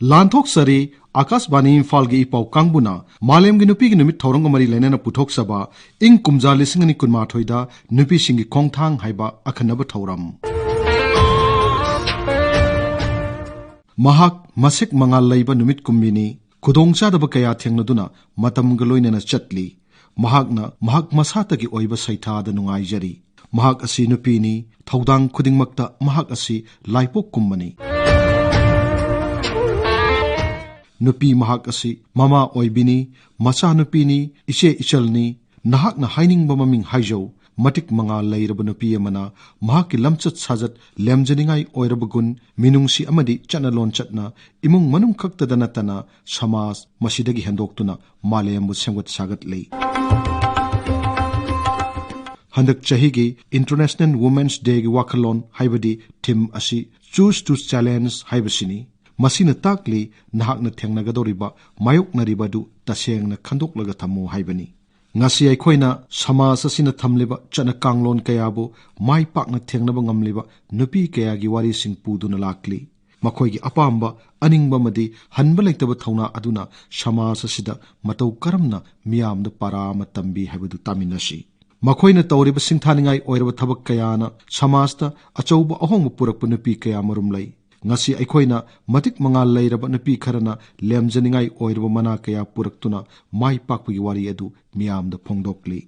लांथोक सरी आकाशवाणी इम्फाल की इपाउ कांगबुना मालेम की नुपी की निमित थौरंग मरी लेने पुथोक सबा इंग कुमजा लिसिंग अनि कुनमाथोइदा नुपी सिंगी खोंगथांग हाइबा अखनब थौरम महाक मसिक मंगाल लैबा नुमित कुम्बिनी खुदोंगचादब कया थेंगनदुना मतमग लोइनना चटली महाक मसातगी ओइबा सैथादा नुंगाइजरी महाक असी नुपीनी थौदांग खुदिंगमक्ता महाक असी लाइपोक कुम्बनी नुपी महाक असी ममा ओइबिनी मचा नुपीनी इचे इचलनी नहाकना हाइनिंगबा ममिंग हाइजौ मटिक मंगाल लैरब नुपी अमना महाकी लमचत साजत लेमजनिंगाई ओइरब गुण मिनुंगसी अमदी चनलोन चटना इमुंग मनुंग खक्तदा नतना समाज मसिदगी हेंदोक्तुना मालेमबु सेंगत सागत लै हंदक चहीगी इंटरनेशनल वुमेन्स डे की वाखलोन हाइबदी थीम असी चूज टू चैलेंज हाइबसिनी मसीना ताकली नहाकना थेंगनगदोरिबा मायोकनरिबदु तसेंगना खंदोकलगा थमो हाइबनी ngasi aikoina समाज asina thamliba chana kanglon kayabu mai pakna thengnaba ngamliba nupi kaya gi wari sing puduna lakli makhoi gi apamba aningba madi hanba leitaba thauna aduna समाज asida matau karamna miyamda parama tambi habadu taminashi makhoina tawriba singthaningai oiraba thabak kayana samajta achouba ahongba purakpa nupi kaya marum lai ngasi aikoina matik mangal leiraba nupi kharana lemjaningai oiraba mana kaya puraktuna mai pakpagi wari adu miyamda phongdokli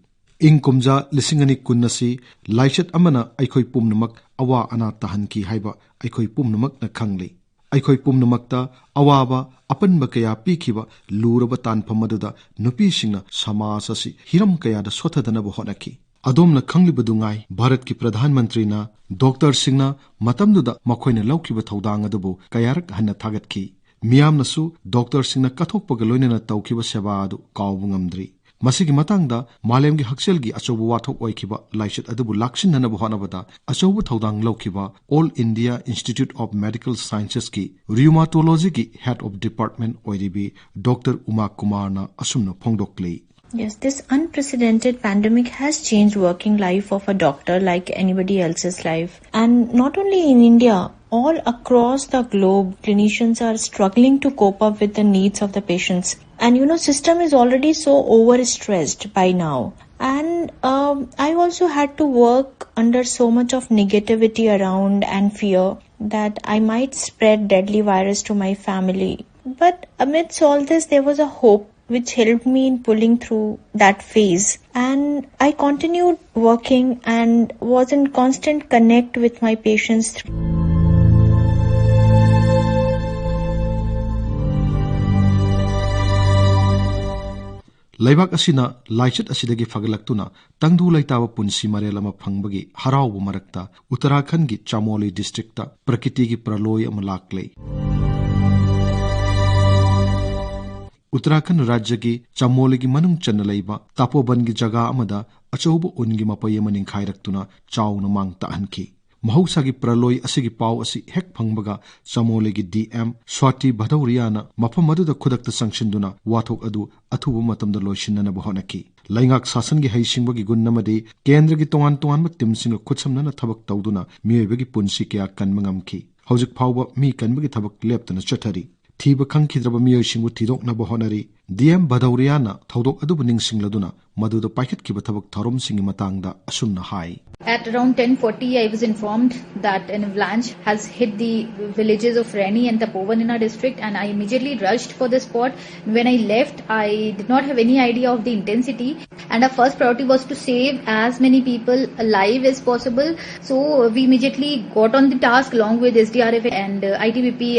ingkumja lisingani kunnasi laichat amana aikhoi pumnamak awa ana tahanki haiba aikhoi pumnamak na khangli aikhoi pumnamakta awaba apanba kaya pikhiba luraba tanphamaduda nupi singna समाज asi hiram kaya da sothadana bo honaki अदोमना खंगलिबदुंगाई भारत की प्रधानमंत्री ना doctor सिंहना मतमदुदा मखोइना लौखिबा थौदांग अदुबो कयारक हन्ना थागतखि मियामनसु doctor सिंहना कथोकपगा लोइनना तौखिबा सेवा अदु कावबु ngamdri मसिगी मतंगदा मालेमगी हक्सेलगी अचौबु वाथोक ओइखिबा लाइचत अदुबु लाक्सिननबु होनबदा अचौबु थौदांग लौखिबा all India institute of medical sciences की रियूमाटोलॉजी की हेड ऑफ डिपार्टमेंट ओइरिबी डॉक्टर उमा कुमारना असुमना फोंगदोकले Yes, this unprecedented pandemic has changed working life of a doctor like anybody else's life. And not only in India, all across the globe, clinicians are struggling to cope up with the needs of the patients. And system is already so overstressed by now. And I also had to work under so much of negativity around and fear that I might spread deadly virus to my family. But amidst all this, there was a hope which helped me in pulling through that phase. And I continued working and was in constant connect with my patients. Laibak asina laichat asidagi fagalaktuna tangdu laitaba punsi marelama phangbagi haraubu marakta Uttarakhand gi Chamoli district ta prakiti gi praloi ama laklei Uttarakhand राज्य की चमोली की मनुंग चन्न लैबा तापोबन की जगह अमदा अचौब उनगी मपय मनिंग खाइरक्तुना चाउना मांग ताहनखि महौसागी प्रलोय असिगी पाव असि हेक फंगबगा चमोली की DM Swati भदौरियाना मफम मदुदा खुदक्ता संगसिंदुना वाथोक अदु अथुबु मतमदा लोइसिनना बहोनखि लैंगाक शासन की हैसिंगबगी गुन्नमदि केंद्र की तोंगान तोंगान तिमसिंग खुदसमनना थबक तौदुना मियोइबगी पुंसी कया कनमंगमखि हौजिक फावबा मी कनबगी थबक लेप्तना चथरी थीब खंखिद्रब मियोइसिंगु थिदोकनब honorary DM भदौरियाना थौदोक अदुबु निंगसिंगलदुना मदुदा पाइखतखिबा थबक थौरमसिंगी matangda asumna hai At around 10:40, I was informed that an avalanche has hit the villages of Reni and Tapovan in our district, and I immediately rushed for the spot. When I left, I did not have any idea of the intensity, and our first priority was to save as many people alive as possible. So we immediately got on the task along with SDRF and ITBP,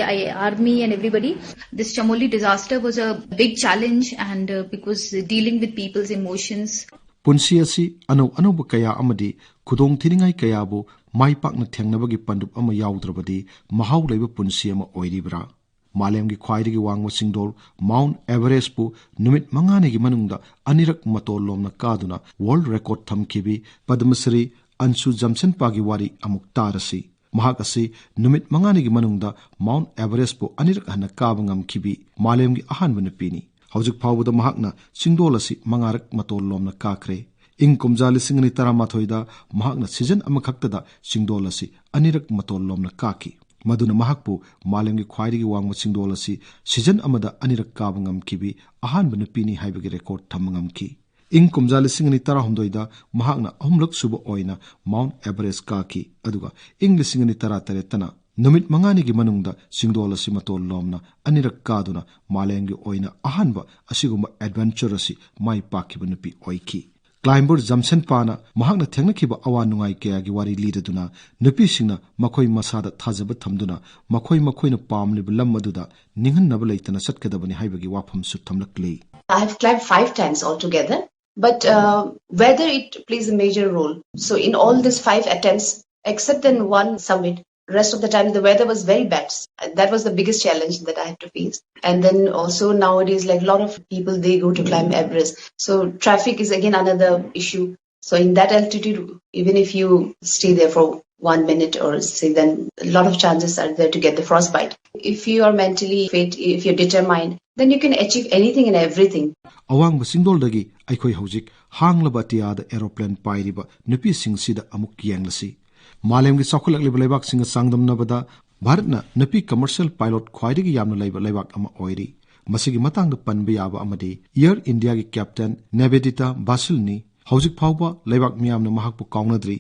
Army and everybody. This Chamoli disaster was a big challenge and because dealing with people's emotions. Punsi asi anau kaya amadi khudong thiningai kaya bu mai pakna thengnabagi pandup ama yaudrabadi mahau leiba punsi ama oiribra malemgi khwaidagi wangwa singdol Mount Everest pu numit mangane gi manungda anirak matol lomna kaduna world record thamkibi Padmasri Anshu Jamsenpa gi wari amuk tarasi mahak asi numit mangane gi manungda Mount Everest pu anirak hana kabangam khibi malemgi ahanba nupini हौजिक फाउबदा महाकना सिंगदोल असि मंगारक मतोल लोमना काखरे इंग कुमजा लिसिंग नि तरामाथोइदा महाकना season अमखक्तदा सिंगदोल असि अनिरक मतोल लोमना काखि maduna mahakpu malemgi khwaidigi wangma singdol asi season amada anirak kaba ngamkibi ahanba nupini haibagi record thamma ngamki ing kumja lising ani tara homdoida mahakna ahumlak suba oina Mount Everest kaki aduga ing lising ani tara taretana numit mangani gi manungda singdol asi matol lomna anirak kaduna malemgi oina ahanba asiguma adventure asi mai pakiba nupi oiki climber Jamsen Pana mahakna thengnakiba awa nungai kayagi wari lidaduna nupi singna makhoi masada thajaba thamduna makhoina pamliba lam aduda ninghannaba leitana satkadabani haibagi wafam su thamlakli. I have climbed 5 times altogether, but weather it plays a major role. So in all these 5 attempts, except in one summit, rest of the time the weather was very bad. That was the biggest challenge that I had to face. And then also nowadays, like a lot of people, they go to climb Everest. So traffic is again another issue. So in that altitude, even if you stay there for 1 minute or say, then a lot of chances are there to get the frostbite. If you are mentally fit, if you're determined, then you can achieve anything and everything. Awang basingdol dagi aikoi hojik hanglaba tiada aeroplane pairiba nupi singsida amuk yanglasi malemgi sakhulakliba leibak singa sangdamnabada bharatna nupi commercial pilot khwaidigi yamna leiba leibak ama oiri masigi matangda panba yaba amadi Air India gi captain Nivedita Basilni hojik phawba leibak miyamna mahakpu kaunadri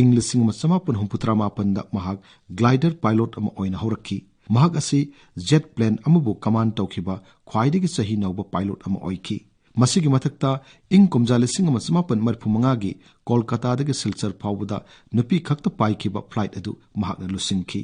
English singa samapun humputra mapanda mahak glider pilot ama oina horakki mahak asi jet plane amabu command tawkhiba khwaidigi sahi nauba pilot ama oiki masigi mathakta ing kumjale singama samapan marphumanga gi Kolkata dagi Silchar phawbuda nupi khakta paikhiba flight adu mahakna lusingki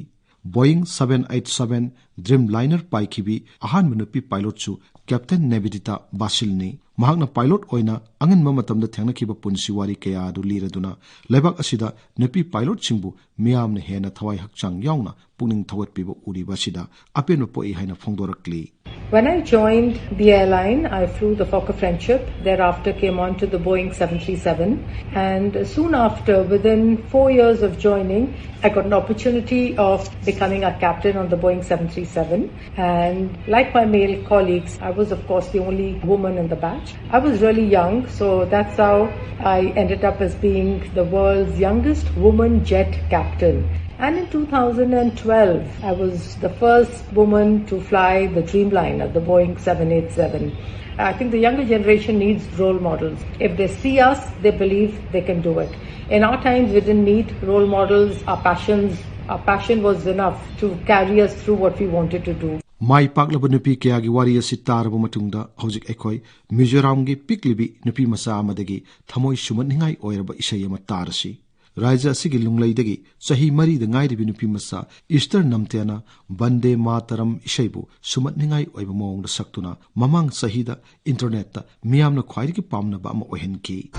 Boeing 787 Dreamliner paikhibi ahanba nupi pilot chu Captain Nivedita Basilni mahakna pilot oina anganma matamda thengnakiba punsi wari kaya adu liraduna lebak asida nupi pilot singbu miyamna hena thawai hakchang yauna puning thawatpiba uriba sida apenwa poi haina phongdorakli. When I joined the airline, I flew the Fokker Friendship, thereafter came on to the Boeing 737, and soon after, within 4 years of joining, I got an opportunity of becoming a captain on the Boeing 737, and like my male colleagues, I was of course the only woman in the batch. I was really young, so that's how I ended up as being the world's youngest woman jet captain. And in 2012, I was the first woman to fly the Dreamliner, the Boeing 787. I think the younger generation needs role models. If they see us, they believe they can do it. In our times, we didn't need role models. Our passion was enough to carry us through what we wanted to do. Mai paklaba nupi kayagi wari asi taraba matungda hojik ekhoi Mizoram gi piklibi nupi masa amadagi thamoi sumanningai oiraba isai ama tarasi Raja Sigi Lunglaidagi, Sahi Mari the Ngai Binupi Masa, Eastern Namtiana, Bande Mataram Ishaibu, Sumatningai Oibamong the Saktuna, Mamang Sahida, Internet, Miamna Kwaiki Pamna Bama Ohenki.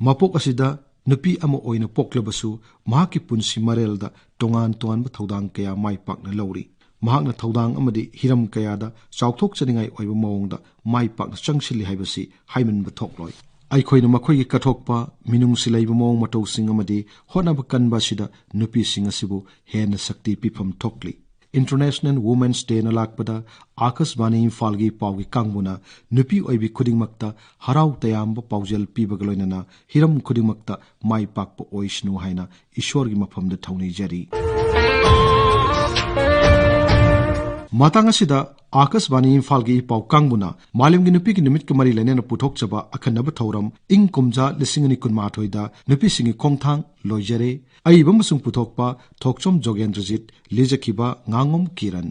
Mapok asida nupi ama oina poklabasu mahaki punsi marelda tongan thaudang kaya mai pakna lauri mahakna thaudang amadi hiram kaya da chawthok chaningai oiba mawongda mai pakna changsili haibasi haiman ba thokloi ꯑꯩꯈꯣꯏꯅ ꯃꯈꯣꯏꯒꯤ ꯀꯠꯊꯣꯛꯄ ꯃꯤꯅꯨꯡꯁꯤ ꯂꯩꯕ ꯃꯑꯣꯡ ꯃꯇꯧꯁꯤꯡ ꯑꯃꯗꯤ ꯍꯣꯠꯅꯕ ꯀꯟꯕ ꯑꯁꯤꯗ ꯅꯨꯄꯤꯁꯤꯡ ꯑꯁꯤꯕꯨ ꯍꯦꯟꯅ ꯁꯛꯇꯤ ꯄꯤꯐꯝ ꯊꯣꯛꯂꯤ꯫ इंटरनेशनल वुमेन्स डे लाक्पदा आकाशवाणी इम्फालगी पाउगी कांगबुना नुपी ओइबी खुदिंगमक्ता हराउ तयाम्ब पाउजल पीबग लोइनना हिरम खुदिंगमक्ता माई पाकप ओइसनु हाइना ईश्वरगी मफमदा थौनिजरी। मतंग असिदा आकाशवाणी इम्फालगी पाउ कांगबुना मालेमगी नुपीगी निमितक मरी लेनेना पुथोकचबा अखनब थौरम इंग कुमजा लिसिंगनी कुनमाथोइदा नुपीसिंगी खोंगथांग लोइजरे अइबमसुंग पुथोकपा थोकचोम जोगेंद्रजीत लिजखिबा nganगोम किरण।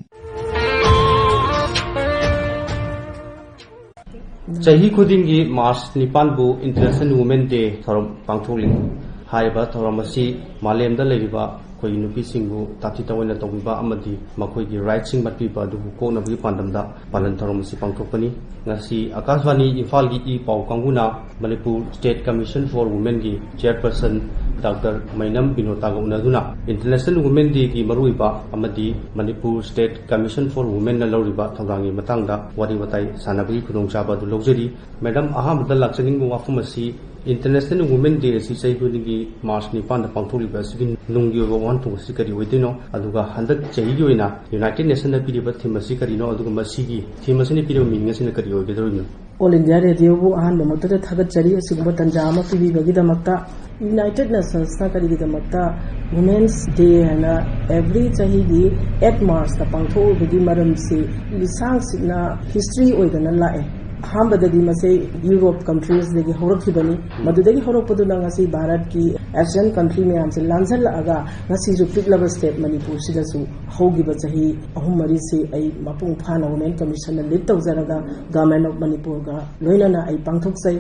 चाही खुदिंगी मार्च 9 बु इंटरनेशनल वुमेन डे थौरम पांगथोकली। हाइबा थौरम असि मालेमदा लेरिबा कोई नुपी सिंगु ताथि तवैना तौबिबा अमदि मखोइगी राइट सिंग मत्पिबा दुबु कोनबगी पांडमदा पालन थौरम असि पांगथोकपनी। ngasi आकाशवाणी इम्फाल की ई पाउ कांगुना Manipur state commission for women की चेयरपर्सन डॉक्टर मैनम बिनोता उनदुना इंटरनेशनल वुमेन डे की मरुइबा अमदि Manipur state commission for women न लौरिबा थौरांगी मतंगदा वारी वताई सानबगी खुदोंचाबा दु लौजरी। मैडम अहामदा लाक्चनिंग वाफम असि इंटरनेशनल वुमेन डे असि चैगुनिगी मार्च 9 दा पांगथोलिबा असि नुंगी वन थों असि करी होइदिनो अदुगा हंदक चैगी ओइना यूनाइटेड नेशन दा पिरिबा थीम असि करिनो अदुगा मसिगी थीम असि पिरिबा मीनिंग असि करी होइगदरोइनो। ऑल इंडिया रेडियो बु अहन मत थागचरी असिगुम तंजा अमा पिबिबगिदमक्ता यूनाइटेड नेशंस ना करिगिदमक्ता वुमेन्स डे हैना एवरी चाहिगी 8 मार्च दा पांगथोबगी मरम से लिसांग सिना हिस्ट्री ओइदना लाए। अहमदगी मसे यूरोप कंट्रीज देगी होरखिबनी मदुदगी होरकपदुना ngasi भारत की एशियन कंट्री में हमसे लांजल आगा ngasi जो पिकलब स्टेट मणिपुर सिदसु होगिबा चाही अहुम मरी से आई मपुंग फाना वुमेन कमीशन लीड तौजरगा गवर्नमेंट ऑफ मणिपुर गा लोइनना आई पांगथोकसै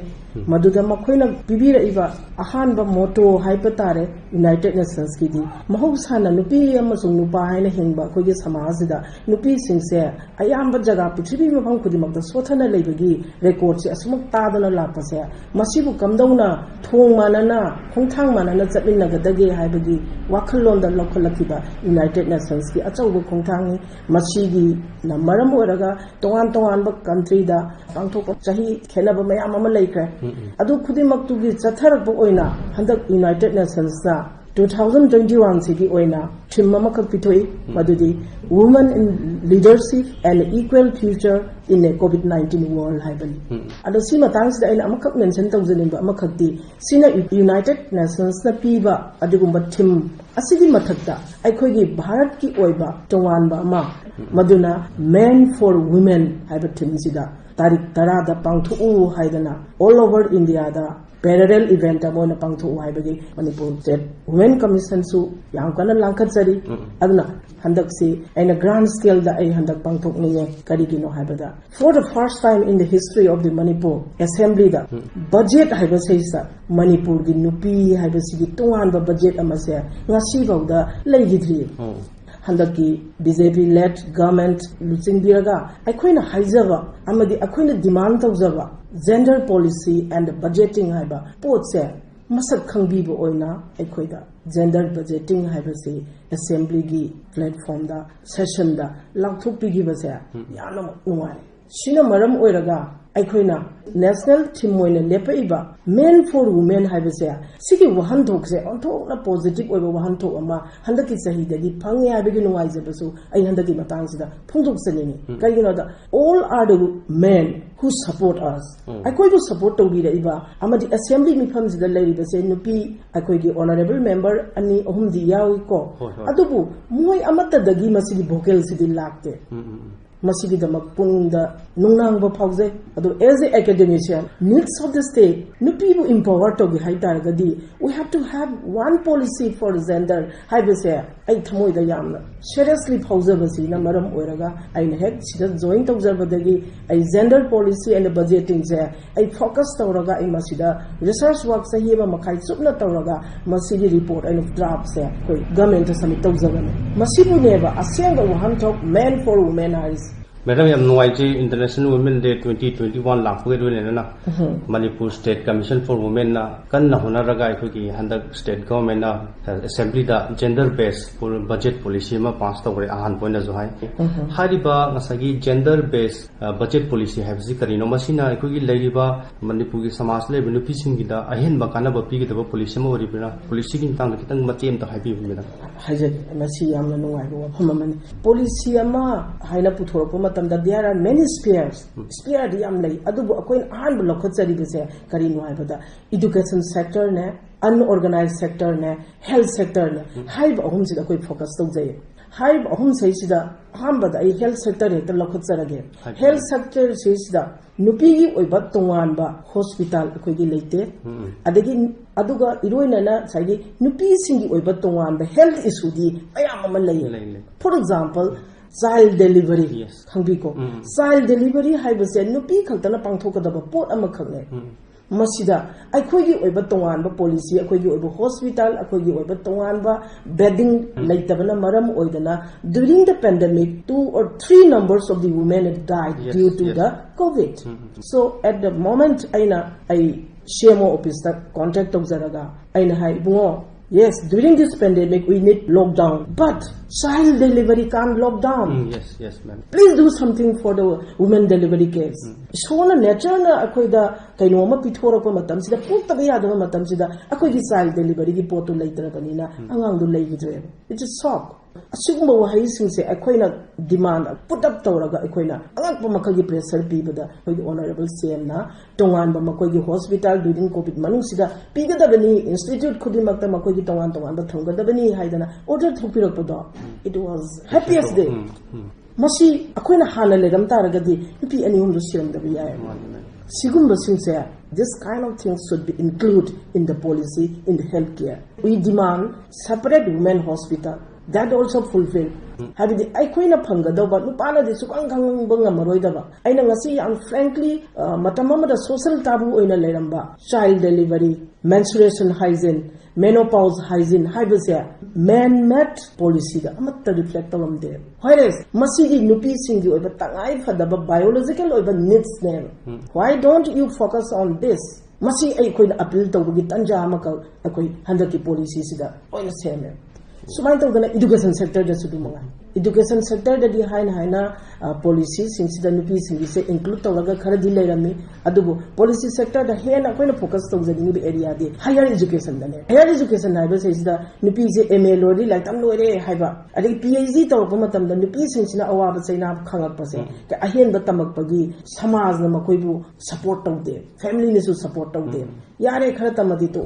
मदुदा मखोइना पिबिरइबा अहानबा मोटो हाइप तारे यूनाइटेड नेशंस की दी महौसाना नुपी अमसुंग नुपा हाइना हिंगबा खोगे समाजदा नुपी सिंगसे अयाम्बा जगह पृथ्वी मफम खुदिमक्ता सोथना लेबगी रेकॉर्ड से असमुक तादना लापसे मसिबु कमदौना थोंग मानना खोंथांग मानना चटमिनगदगे हाइबगी वाखलोंदा लखलखिबा यूनाइटेड नेशंस की अचौबो खोंथांगी मसिगी न मरम ओरगा तोवान तोवानबा कंट्री दा पांगथोक चाही खेनबा मयाम अमा लेख्रे अदु खुदिमक्तुगी चथरबो ओइना हंदक यूनाइटेड नेशंस ना 2021 सिगी ओइना थीम अमखक पिथोई मदुदी women in leadership and equal future in a कोविड-19 वर्ल्ड हाइबनी अदो सी मतांगसिदा आइना अमखक मेंशन तौजनिबा अमखकती सिना यूनाइटेड नेशंस ना पीबा अदुगुम्बा थीम असिगी मथक्ता अखोइगी भारत की ओइबा तोवानबा अमा मदुना मेन फॉर वुमेन हाइबा थीम सिदा तारीख 10 दा पांगथोउ हाइदना ऑल ओवर इंडिया दा पैरेलल इवेंट अमोना पांगथोउ हाइबगी मणिपुर स्टेट वुमेन कमीशन सु याम कना लांखतसरी अदना हंदक से आइना ग्रांड स्केल दा आई हंदक पांगथोकनिये करिगिनो हाइबदा for the first time in the history of the Manipur assembly दा बजेट हाइबा सेसा मणिपुर गी नुपी हाइबसिगी तोवानबा बजेट अमसे ngasi bawda leigidri हंदकी बीजेपी लेड गवर्नमेंट लुचिंगबिरगा अखोइना हाइजबा अमदी अखोइना डिमांड तौजबा जेंडर पॉलिसी एंड बजेटिंग हाइबा पोटसे मसक खंगबीबो ओइना अखोइदा जेंडर बजेटिंग हाइबसे असेंबली की प्लेटफॉर्म दा सेशन दा लांथोकपिगिबसे याना नुवाय सिना मरम ओइरगा अखोइना नेशनल थीम ओइना लेपइबा मेन फॉर वुमेन हाइबसे सिगी वहनथोकसे ऑनथोना पॉजिटिव ओइबा वहनथोक अमा हंदकी सहीदगी फंगे हाइबगी नुवाइजबसु आई हंदकी मतंगसिदा फोंदोकसनिनि करिगिनोदा all are the men who support us अखोइबु सपोर्ट तौबिरइबा अमदि असेंबली मिफमजिदा लेरिबसे नुपी अखोइगी ऑनरेबल मेंबर अनि अहुमदि याविको अदुबु मोय अमतदगी मसिगी भोकल सिदि लाक्ते मसिगी दमक पुंगदा नुंगनांगबा फाउजे अदु as a academician needs of the state नुपीबु empower तोगी हाइतारगदी we have to have one policy for gender हाइबसे आई थमोइदा यामना seriously फाउजबसी ना मरम ओइरगा आई हेक सिदा जॉइन तौजबदगी आई जेंडर पॉलिसी एंड बजेटिंग से आई फोकस तौरगा आई मसिदा रिसर्च वर्क सहीबा मखाई सुपना तौरगा मसिगी रिपोर्ट आई ड्राफ्ट से कोई गवर्नमेंट सबमिट तौजबने मसिबु नेबा असेंग वहन थोक main for women ice Madam, I'm Noaiji International Women Day 2021 lakpuge doine na Manipur State Commission for Women na kan na honaraga aikogi handak state government na assembly da gender based for budget policy ma pass tawre ahan point zo hai hariba ngasagi gender based budget policy habsi karino masina aikogi leiriba Manipur gi samaj le nupi singi da ahen ba kana ba pigi da policy ma ori bina policy gi tang kitang matem ta haibi bina haje masi yamna nungai bo phamaman policy ama haina puthorpo there are many spheres sphere di am lai adubu akoin ahan blokhachari bese kari no haibada education sector ne unorganized sector ne health sector ne haib ahum sida koi focus tau jai haib ahum sai sida hambada ai health sector ne blokhacharage health sector sida nupi gi oiba tongan ba hospital akoi gi leite adagi aduga iroina na sai nupi singi oiba tongan ba health issue di ayam man lai for example child delivery khangbi ko child delivery haibase nupi khantana pangthokadaba pot ama khagne masida akhoi gi oiba tongan ba policy akhoi gi oiba hospital akhoi gi oiba tongan ba bedding laitabana maram oidana during the pandemic 2 or 3 numbers of the women had died due to the covid so at the moment I CMO office ta contact tawzaraga aina hai bungo yes, during this pandemic we need lockdown, but child delivery can't lock down. Yes, ma'am. Please do something for the women delivery case. So na nature na akoy da kaino ma pithora ko matam sida putta ba yada matam sida akoy gi child delivery gi poto laitara banina angang du lay gidre. It's a shock. Asugumba wahay sing se akoy na demand put up tawraga akoy na angang pa makagi pressure pibada hoy honorable CM na tongan ba makoy gi hospital during covid manung sida pigada bani institute khudi makta makoy gi tongan ba thongada bani haidana order thupirok podo it was happiest day masi akoy na hala le gam taragadi nupi ani hum siram da biya sigumba sing se this kind of things should be included in the policy in the healthcare we demand separate women hospital that also fulfilled habidi ai koina phangada ba nupana de sukang khang banga maroida ba aina ngasi am frankly matamama da social taboo oina leramba child delivery menstruation hygiene menopause hygiene haibase man made policy da amatta reflect tawamde whereas masigi nupi singi oiba tangai phadaba biological oiba needs ne why don't you focus on this masi ai koina appeal tawgi tanja amaka akoi handaki policy sida oina seme sumai tawdana education sector da sudu manga education sector da di haina policy singsi nupi singi se include tawraga khara di leirami adubu policy sector da hena koina focus tawjani ni area de higher education da ne higher education na ba sida nupi je MA lori like tam lore haiba adi PhD tawpa matam da nupi singsi na awa ba chaina khangak pa se ka ahen ba tamak pagi samaj na makoi bu support tawde family ne su support tawde yare khara tamadi to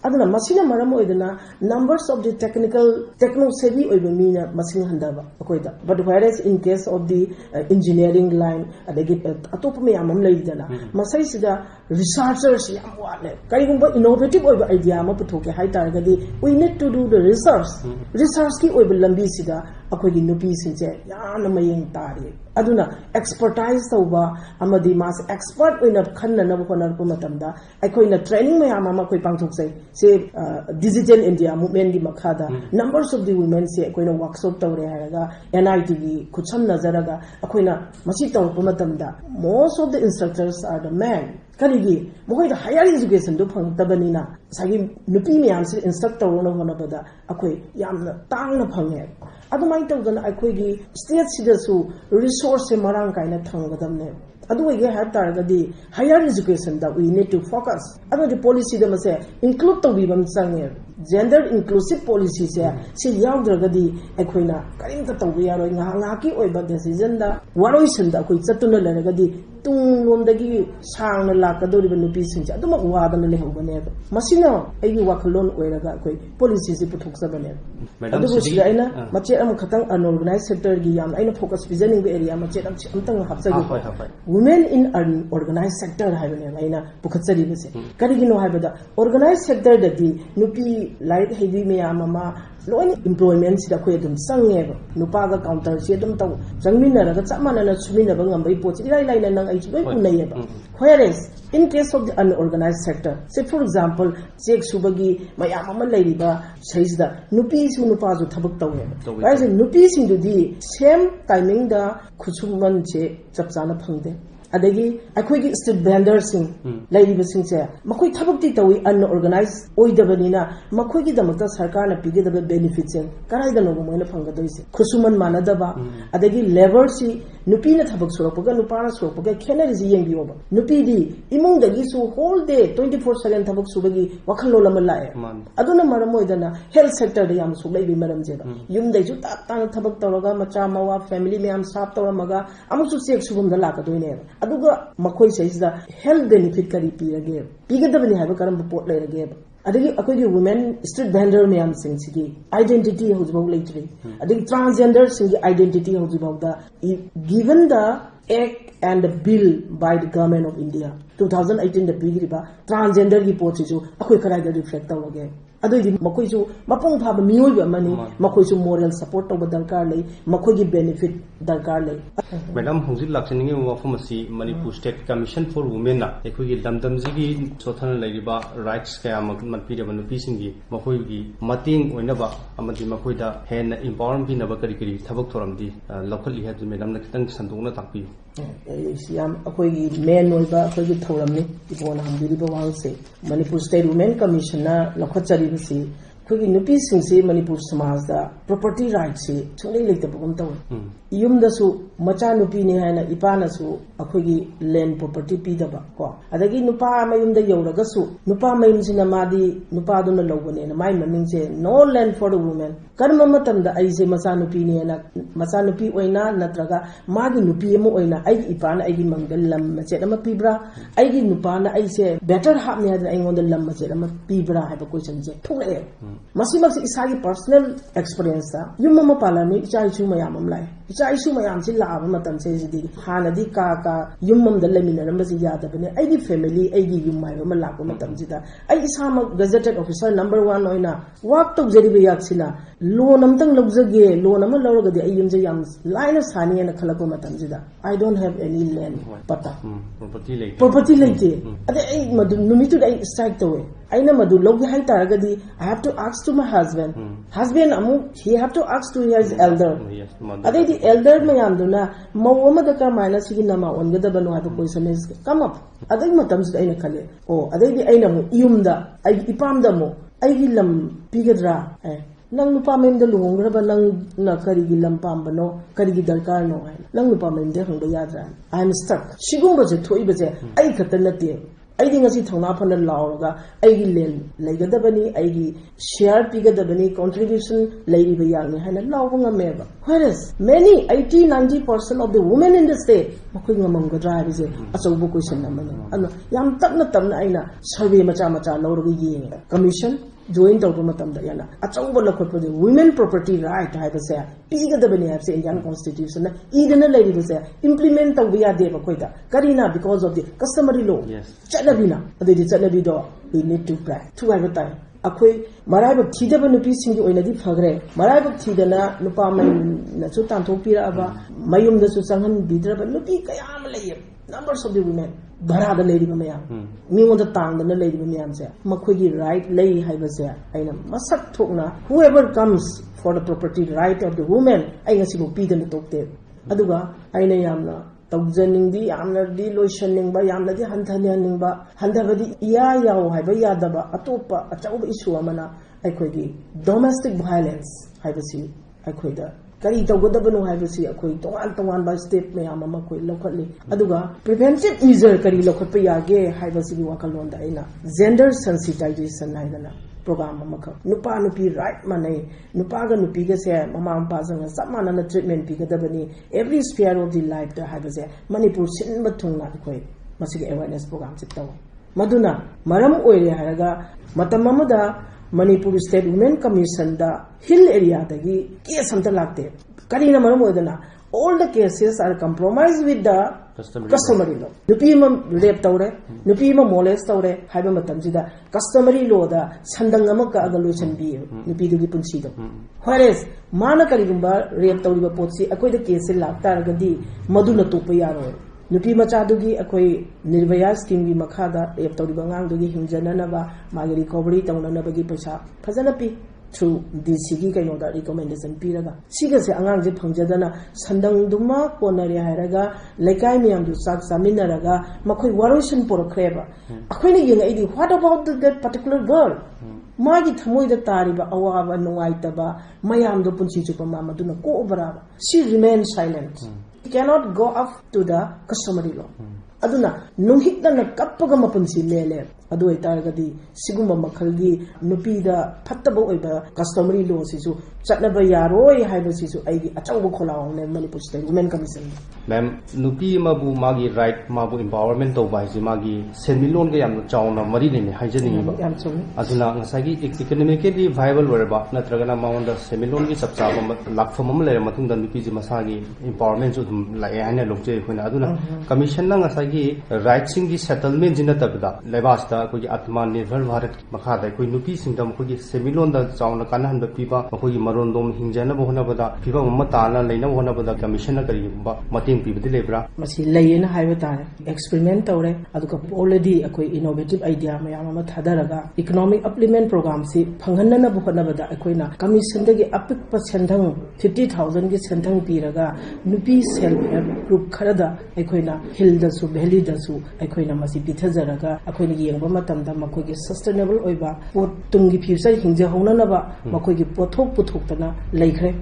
aduna masina maram oidana numbers of the techno savvy oiba mina masing handaba akoida but whereas in case of the engineering line adagi atopa me amam leidana masai sida researchers yam wale kaigumba innovative oiba idea ma puthoke hai targadi we need to do the research ki oiba lambi sida akoigi nupi sinje yana mayeng tari aduna expertise tawba amadi mas expert oina khanna na konar ko matamda akoina training me ama koi pangthok sai se digital india movement di makhada numbers of the women se akoina workshop tawre haraga NIT gi kucham nazaraga akoina masi tawpa matamda most of the instructors are the men karigi mohoi da higher education do phang tabanina sagi nupi me am se instructor no hona bada akoi yamna tangna phange adumai tawdana akoigi state sidasu resource marang kaina thangadamne adu ge ha targadi higher education da we need to focus adu the policy da mase include to bibam change gender inclusive policy se yaudragadi akoina karim ta tawbi yaroi nga ki oiba decision da waroi sin da koi chatuna laragadi tung lomdagi sangna lakadori nupi sinja aduma wadana le hobane masina ayi wakalon oiraga koi policy se puthoksa-bane adu sida aina mache am khatang unorganized sector gi yam aina focus visioning be area mache am tang hapsagi women in unorganized sector haibane aina pukhatsari bese karigino haibada organized sector da di nupi like heavy ma'am loan employment से चंगे नुपाग counter से तौ चंगमीनरगा चप मानना सुमिनब ngambay पोच इलाई लाइना नंग आई लोई उनैयब whereas in case of the unorganized sector say for example check subagi mayam ama leiriba saisda nupi su nupa ju thabak tawwe whereas nupi sing du di same timing da khusuman che chap chana phangde adagi akhoi gi street vendors sing lairiba sing che makhoi thabak ti tawi unorganized oidabanina makhoi gi damakta sarkar na pige da benefits en karai da no moina phanga doise khusuman manadaba adagi labor si nupi na thabak surapaga nupa na surapaga khenari ji yeng bioba nupi di imung dagi su whole day 24/7 thabak subagi wakhalo lama lae aduna maramoi dana health sector da yam su leibi maram je yum dai ju ta ta thabak tawraga macha mawa family me am sap tawramaga amusu check subum da la ka doine aduga makhoi saisda health benefit kari pirage pigadabani haiba karam pot leirage adagi akogi women street vendor mayam sing sigi identity hojbau leitri adagi transgender sing identity hojbau da given the act and the bill by the government of India 2018 the bigriba transgender gi pot ju akoi karai da reflect tawage adoi makoi ju mapung phaba miyoi ba mani makoi ju moral support tawba darkar lei makoi gi benefit darkar lei madam hongji lakchning wa pharmacy Manipur State Commission for Women na ekoi gi lamdam ji gi sothana leiriba rights kaya mat pi da nupi sing gi makoi gi mating oina ba amadi makoi da hen empowerment bi na ba kari kari thabak thoram di local ha madam na kitang sandungna takpi siam akoi gi men oiba akoi gi thoram ni ibona hambiri ba wang se Manipur State Women Commission na lokhachari si khogi nupi sing se Manipur samaj da property rights se chungai leita bugum taw yum da su macha nupi ne haina ipana su akhogi land property pi da ba ko adagi nupa mayum da yoraga su nupa mayum sina madi nupa du na lobone na mai maming se no land for the women karma matam da ai se macha nupi ne na macha nupi oina natraga magi nupi emo oina ai ipana ai mangdal lam mache ama pibra ai gi nupa na ai se better hap ne da ai ngon da lam mache ama pibra ha ba question je thule masi masi isagi personal experience da yum mama palani ichai chu mayam am lai ichai chu mayam si la ba matam se di hana di ka yum mam da lamina ram si ya da bane ai di family ai di yum mai ma la ko matam si da ai isama gazetted officer number 1 oina work to jeri be yak sina loan am tang lobjage loan am lawraga di ai yum je yam line sani na khala ko matam si da I don't have any land pata property leite ade ai madu numitu ai strike to aina madu logi hai taragadi I have to ask to my husband amu he have to ask to his elder ade the elder mayam duna mawama da ka minus sigi nama ongada banu ha question is come up ade matam su aina khale ade di aina mu yumda ai ipam da mu ai gilam pigadra nang nupa mem da luhongra ba nang na kari gilam pambano kari gi darkar no nang nupa mem de hangba yadra I am stuck shigumba je thoi ba je ai khatan na te ai di ngasi thongna phana lawraga ai gi len leigadabani ai gi share pigadabani contribution leiri ba yang hana lawnga meba whereas many 80-90% of the women in the state makoi ngamam ga drive je achobu question na mane ano yam tapna aina survey macha lawraga yeng commission join tawba matam da yana achauba lakhotpa de women property right haiba se pigadabani have se Indian constitution na idana leiri ba se implement tawba ya de ba koida karina because of the customary law chalabina ade chalabi do we need to pray to have time akhoi maraiba thidaba nupi singi oina di phagre maraiba thidana nupa man na chu tan thopira aba mayum da su sanghan bidraba nupi kayam leye numbers of the women barada leiri mayam mi won da tang da leiri mayam se makhoi gi right lei haiba se aina masak thokna whoever comes for the property right of the women ai ngasi bo pi da tokte aduga aina yamna tawjaningdi yamna di loishaning ba yamna di hanthanianing ba handabadi iya yaw haiba yadaba atopa achauba issue amana aikhoigi domestic violence haibasi aikhoida kari tawgodabanu haibasi akhoi tongan ba step mayam ama khoi lokhatli aduga preventive measure kari lokhatpa yage haibasi wakalon da aina gender sensitization haidana program amaka nupa nupi right manai nupa ga nupi ga se mama ampa janga samana na treatment pi ga dabani every sphere of the life da haga se Manipur sin bathungna khoi masigi awareness program chittaw maduna maram oire haraga matam amada Manipur State Women Commission da hill area dagi case amta lagte karina maram odana all the cases are compromised with the customary law. Nupi ma rape tawre, nupi ma molest tawre, haiba matamsida customary law da sandang ama ka agalution bi nupi du gi punsi do. Whereas mana karigumba rape tawriba potsi akoi da case la taragadi maduna topa yaro. Nupi macha dugi akoi Nirbhaya scheme gi makhada rape tawriba ngang dugi himjana ba magi recovery tawna ba gi paisa phajana pi through DC ki kaino da recommendation piraga siga se angang je phangjadana sandang duma ponari hairaga lekai miyam du sak saminaraga makhoi warotion porokreba akhoi ni yeng idi what about that particular girl magi thamoi da tariba awaba nuaitaba mayam do punchi chupa mama duna ko obraba she remains silent. He cannot go up to the customary law. Aduna nunghitna na kappaga mapunsi lele adu itaragadi sigumba makhalgi nupi da phattaba oiba customary law sisu chatnaba yaroi haiba sisu aigi achangbu kholaw ne Manipur State Women Commission. Ma'am, nupi mabu magi right mabu empowerment to bai ji magi senmilon ga yam chawna mari ne haijani ba aduna ngasagi economically viable werba natragana maunda senmilon gi chapcha ba lakfam am le matung da nupi ji masagi empowerment ju la ya lokje khona aduna commission na ngasagi right sing gi settlement jina tabda lebasta ko gi atma nirbhar bharat makha da ko nupi sing dam ko gi senmilon da chawna kanan da piba ko gi maron dom hingjana ba hona bada piba mamma tana leina hona bada commission na kari ba mating pibdi lebra masi layena haiba tare experiment tawre aduka already akoi innovative idea mayam ama thadaraga economic upliftment program si phanghanna bu hona bada akoina commission dagi apik pasendang 50,000 gi sendang piraga nupi self help group kharada akoina hill da su valley da su akoina masi pithajaraga akoina yengba matamda makoi gi sustainable oiba pot tungi future hingja hona na ba makoi gi pothok puthok laikre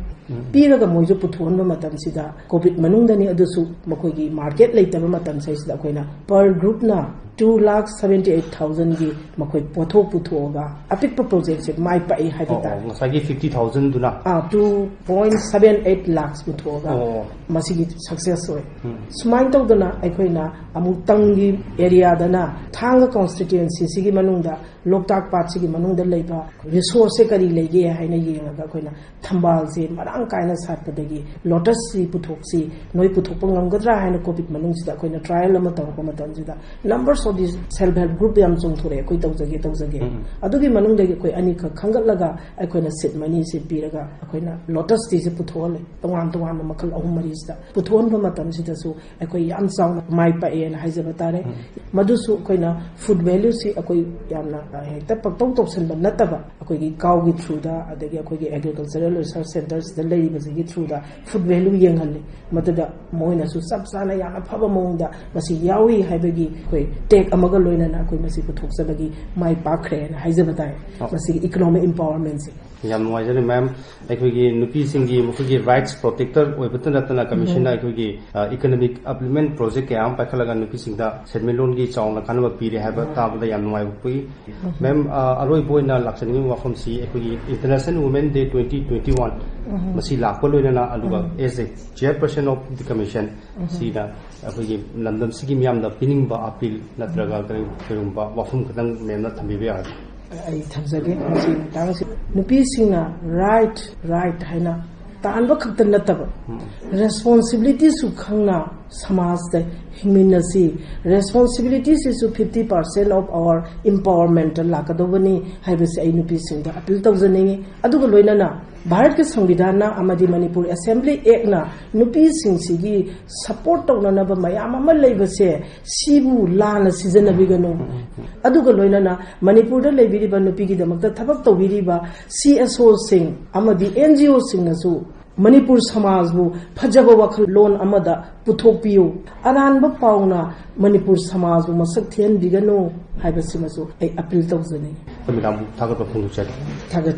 piraga moijo puthonba matam sida covid manungdani adusu makoigi market leitaba matam saisida akoina per group na 2,78,000 gi makoi pothok puthoga apik project se mai pai haibita ngasagi 50,000 duna 2.78 lakhs puthoga masigi success hoy smain tawdana akoina amutangi area dana thanga constituency sigi manungda loktak part sigi manungda leiba resource kari lege haina yenga akoina thambal se marang kaina satpadagi lotus si puthoksi noi puthokpa ngamgadra haina covid manung sida akoina trial ama tawpa matamjida numbers of this self help group yam chungthore koi tawjage adugi manung dagi koi ani kha khangatlaga akoina sit mani se piraga akoina lotus ti se puthole tawang makal ahum mari sida puthon ba matam sida su akoi yam sauna mai pa en haijaba tare madusu akoina food value si akoi yamna hekta paktaw topsan ba nataba akoi gi kaw gi through da adagi akoi gi agricultural research centers the lady was gi through da food value yengalle matada moina su sabsana yana phaba mongda masi yawi haibagi koi tek amaga loina na koi masi puthokjabagi mai pakre na haijaba tare masi economic empowerment si yam noijani ma'am aikogi nupi singi mukhigi rights protector oibatan ratana commission aikogi economic upliftment project ke am pakhalaga nupi singda senmilon gi chawna kanaba pire haba tabda yam noi pui ma'am aroi boina laksani wafam si aikogi International Women Day 2021 masi lakpo loina na aluga as a chairperson of the commission si da aikogi landam sigi miyam da pining ba appeal natraga karumba wafum kadang mena thambibe ar ai thamjage masi tangsi nupi singna right haina tanba khaktan nataba responsibility su khangna samaj da hingminasi responsibilities is 50% of our empowerment lakadobani haibasi ai nupi singda appeal tawjani aduga loinana Bharat ke Samvidhan na amadi Manipur Assembly Act na nupi singsigi support tawna na ba mayam ama leibase sibu lana season abigano aduga loina na Manipur da leibiri ba nupi gi damakta thabak tawbiri ba CSO sing amadi NGO sing nasu Manipur samaj bu phajaba wakhal lon amada puthokpiyo aranba pauna Manipur samaj bu masak thian bigano haibasi masu ai appeal tawjani midam thagat ba phungu chak thagat